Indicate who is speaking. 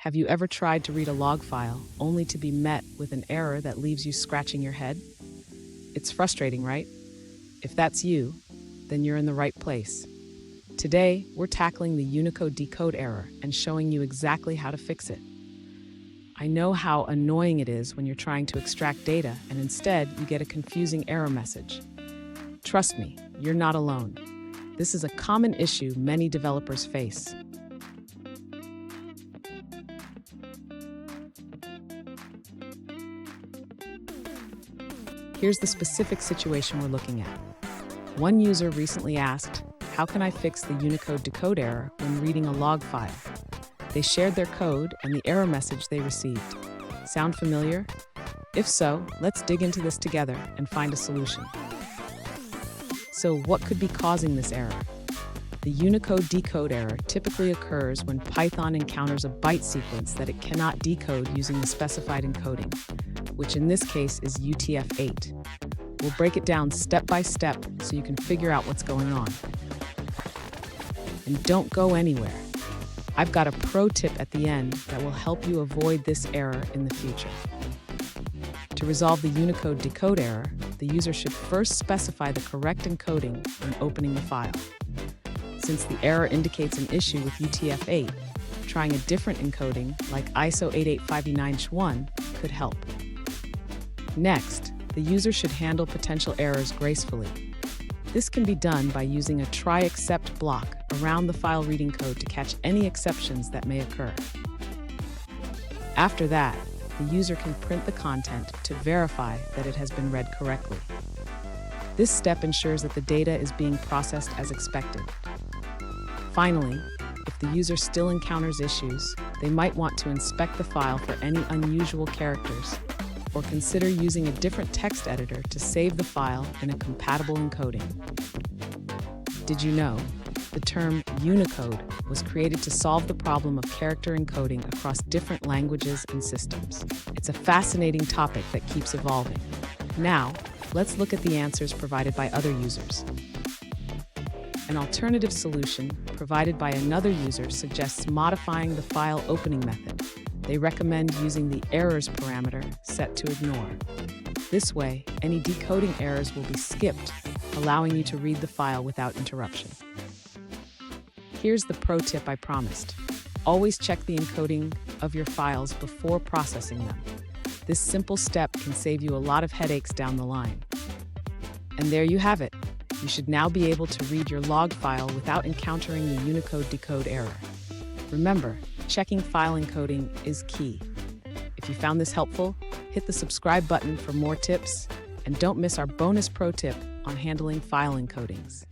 Speaker 1: Have you ever tried to read a log file only to be met with an error that leaves you scratching your head? It's frustrating, right? If that's you, then you're in the right place. Today, we're tackling the UnicodeDecodeError and showing you exactly how to fix it. I know how annoying it is when you're trying to extract data and instead you get a confusing error message. Trust me, you're not alone. This is a common issue many developers face. Here's the specific situation we're looking at. One user recently asked, "How can I fix the Unicode decode error when reading a log file?" They shared their code and the error message they received. Sound familiar? If so, let's dig into this together and find a solution. So, what could be causing this error? The Unicode decode error typically occurs when Python encounters a byte sequence that it cannot decode using the specified encoding, which in this case is UTF-8. We'll break it down step by step so you can figure out what's going on. And don't go anywhere. I've got a pro tip at the end that will help you avoid this error in the future. To resolve the Unicode decode error, the user should first specify the correct encoding when opening the file. Since the error indicates an issue with UTF-8, trying a different encoding like ISO 8859-1 could help. Next, the user should handle potential errors gracefully. This can be done by using a try except block around the file reading code to catch any exceptions that may occur. After that, the user can print the content to verify that it has been read correctly. This step ensures that the data is being processed as expected. Finally, if the user still encounters issues, they might want to inspect the file for any unusual characters, or consider using a different text editor to save the file in a compatible encoding. Did you know? The term Unicode was created to solve the problem of character encoding across different languages and systems. It's a fascinating topic that keeps evolving. Now, let's look at the answers provided by other users. An alternative solution provided by another user suggests modifying the file opening method. They recommend using the errors parameter set to ignore. This way, any decoding errors will be skipped, allowing you to read the file without interruption. Here's the pro tip I promised. Always check the encoding of your files before processing them. This simple step can save you a lot of headaches down the line. And there you have it. You should now be able to read your log file without encountering the Unicode decode error. Remember, checking file encoding is key. If you found this helpful, hit the subscribe button for more tips, and don't miss our bonus pro tip on handling file encodings.